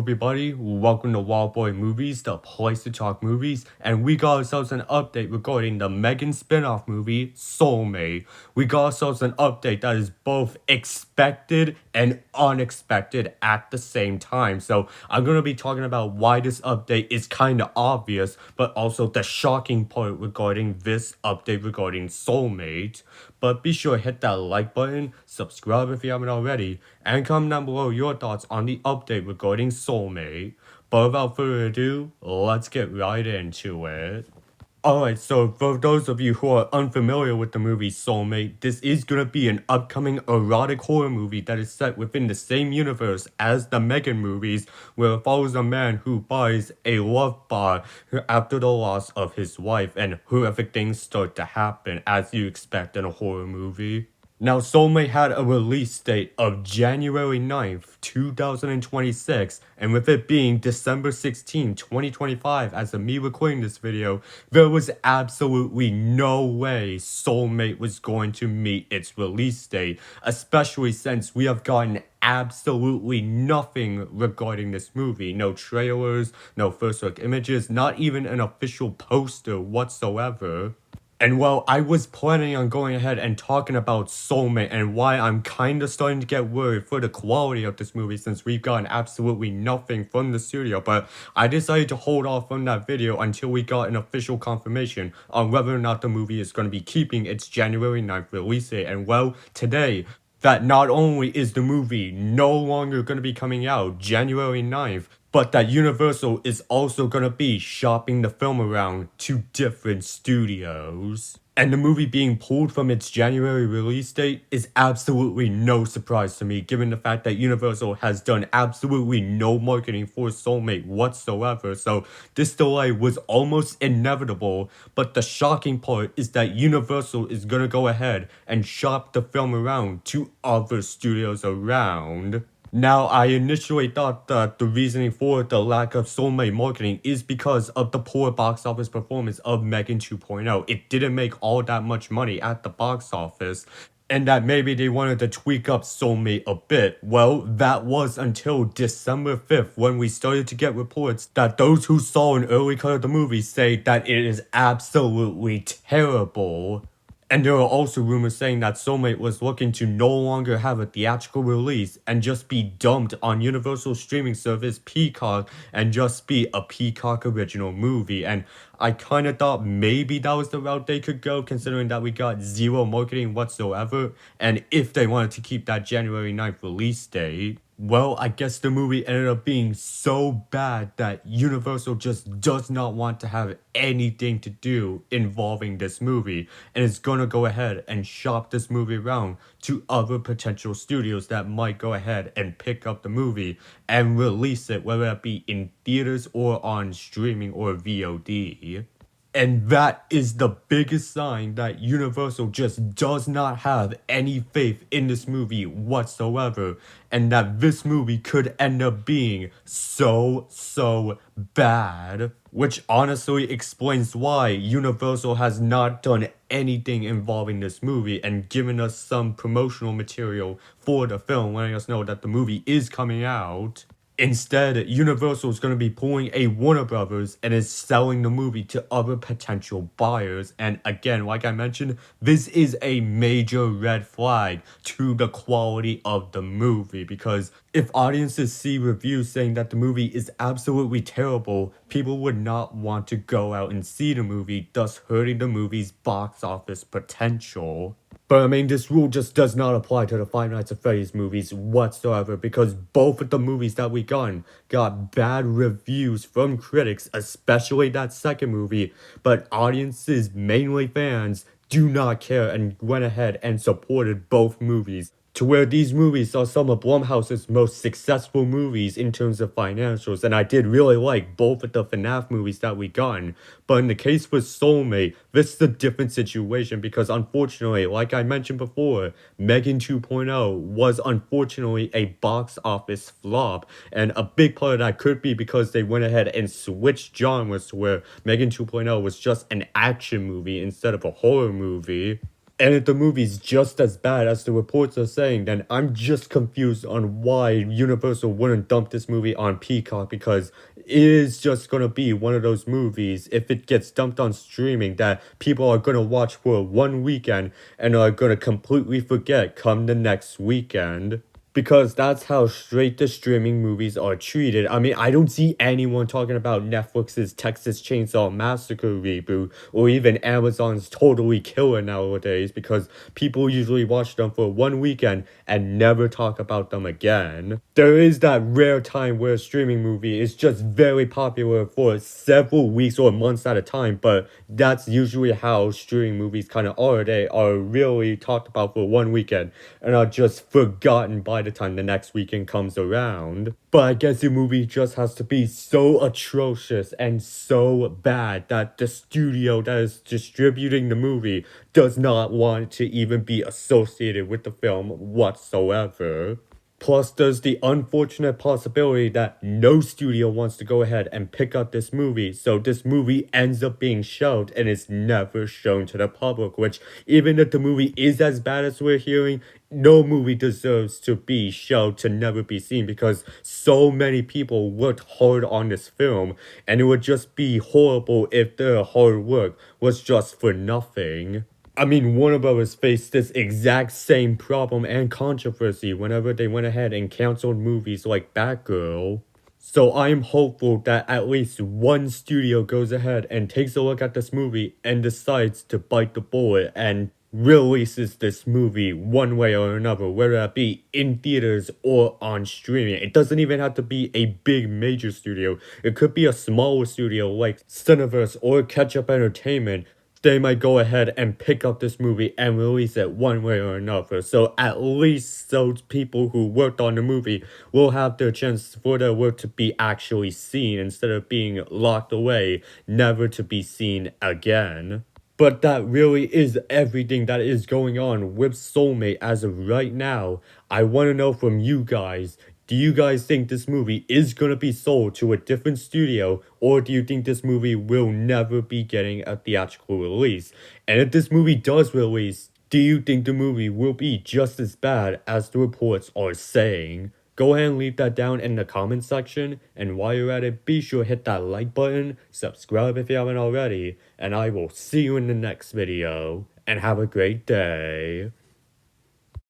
everybody, welcome to Wild Boy Movies, the place to talk movies, and we got ourselves an update regarding the Megan spin-off movie, Soulmate. We got ourselves an update that is both expected and unexpected at the same time, so I'm going to be talking about why this update is kind of obvious, but also the shocking part regarding this update regarding Soulmate. But be sure to hit that like button, subscribe if you haven't already, and comment down below your thoughts on the update regarding Soulmate. But without further ado, let's get right into it. Alright, so for those of you who are unfamiliar with the movie Soulmate, this is gonna be an upcoming erotic horror movie that is set within the same universe as the Megan movies, where it follows a man who buys a love bar after the loss of his wife, and horrific things start to happen as you expect in a horror movie. Now, Soulmate had a release date of January 9th, 2026, and with it being December 16, 2025 as of me recording this video, there was absolutely no way Soulmate was going to meet its release date, especially since we have gotten absolutely nothing regarding this movie. No trailers, no first look images, not even an official poster whatsoever. And while I was planning on going ahead and talking about Soulmate and why I'm kinda starting to get worried for the quality of this movie since we've gotten absolutely nothing from the studio, but I decided to hold off from that video until we got an official confirmation on whether or not the movie is going to be keeping its January 9th release date. And well, today, that not only is the movie no longer going to be coming out January 9th, but that Universal is also going to be shopping the film around to different studios. And the movie being pulled from its January release date is absolutely no surprise to me, given the fact that Universal has done absolutely no marketing for Soulmate whatsoever, so this delay was almost inevitable. But the shocking part is that Universal is gonna go ahead and shop the film around to other studios around. Now, I initially thought that the reasoning for the lack of Soulmate marketing is because of the poor box office performance of Megan 2.0. It didn't make all that much money at the box office, and that maybe they wanted to tweak up Soulmate a bit. Well, that was until December 5th when we started to get reports that those who saw an early cut of the movie say that it is absolutely terrible. And there are also rumors saying that Soulmate was looking to no longer have a theatrical release and just be dumped on Universal streaming service Peacock and just be a Peacock original movie. And I kind of thought maybe that was the route they could go, considering that we got zero marketing whatsoever, and if they wanted to keep that January 9th release date. Well, I guess the movie ended up being so bad that Universal just does not want to have anything to do involving this movie, and is gonna go ahead and shop this movie around to other potential studios that might go ahead and pick up the movie and release it, whether that be in theaters or on streaming or VOD. And that is the biggest sign that Universal just does not have any faith in this movie whatsoever, and that this movie could end up being so bad. Which honestly explains why Universal has not done anything involving this movie and given us some promotional material for the film, letting us know that the movie is coming out. Instead, Universal is going to be pulling a Warner Brothers and is selling the movie to other potential buyers. And again, like I mentioned, this is a major red flag to the quality of the movie, because if audiences see reviews saying that the movie is absolutely terrible, people would not want to go out and see the movie, thus hurting the movie's box office potential. But I mean, this rule just does not apply to the Five Nights at Freddy's movies whatsoever, because both of the movies that we got bad reviews from critics, especially that second movie, but audiences, mainly fans, do not care and went ahead and supported both movies, to where these movies are some of Blumhouse's most successful movies in terms of financials, and I did really like both of the FNAF movies that we gotten. But in the case with Soulmate, this is a different situation, because unfortunately, like I mentioned before, Megan 2.0 was unfortunately a box office flop, and a big part of that could be because they went ahead and switched genres to where Megan 2.0 was just an action movie instead of a horror movie. And if the movie's just as bad as the reports are saying, then I'm just confused on why Universal wouldn't dump this movie on Peacock, because it is just gonna be one of those movies, if it gets dumped on streaming, that people are gonna watch for one weekend and are gonna completely forget come the next weekend. Because that's how straight to streaming movies are treated. I mean, I don't see anyone talking about Netflix's Texas Chainsaw Massacre reboot or even Amazon's Totally Killer nowadays, because people usually watch them for one weekend and never talk about them again. There is that rare time where a streaming movie is just very popular for several weeks or months at a time, but that's usually how streaming movies kind of are. They are really talked about for one weekend and are just forgotten by the time the next weekend comes around. But I guess the movie just has to be so atrocious and so bad that the studio that is distributing the movie does not want to even be associated with the film whatsoever. Plus, there's the unfortunate possibility that no studio wants to go ahead and pick up this movie, so this movie ends up being shelved and is never shown to the public, which, even if the movie is as bad as we're hearing, no movie deserves to be shelved to never be seen, because so many people worked hard on this film, and it would just be horrible if their hard work was just for nothing. I mean, Warner Brothers faced this exact same problem and controversy whenever they went ahead and canceled movies like Batgirl. So I'm hopeful that at least one studio goes ahead and takes a look at this movie and decides to bite the bullet and releases this movie one way or another, whether that be in theaters or on streaming. It doesn't even have to be a big major studio. It could be a smaller studio like Cineverse or Ketchup Entertainment. They might go ahead and pick up this movie and release it one way or another. So at least those people who worked on the movie will have their chance for their work to be actually seen instead of being locked away, never to be seen again. But that really is everything that is going on with Soulmate as of right now. I want to know from you guys, do you guys think this movie is going to be sold to a different studio, or do you think this movie will never be getting a theatrical release? And if this movie does release, do you think the movie will be just as bad as the reports are saying? Go ahead and leave that down in the comment section, and while you're at it, be sure to hit that like button, subscribe if you haven't already, and I will see you in the next video, and have a great day.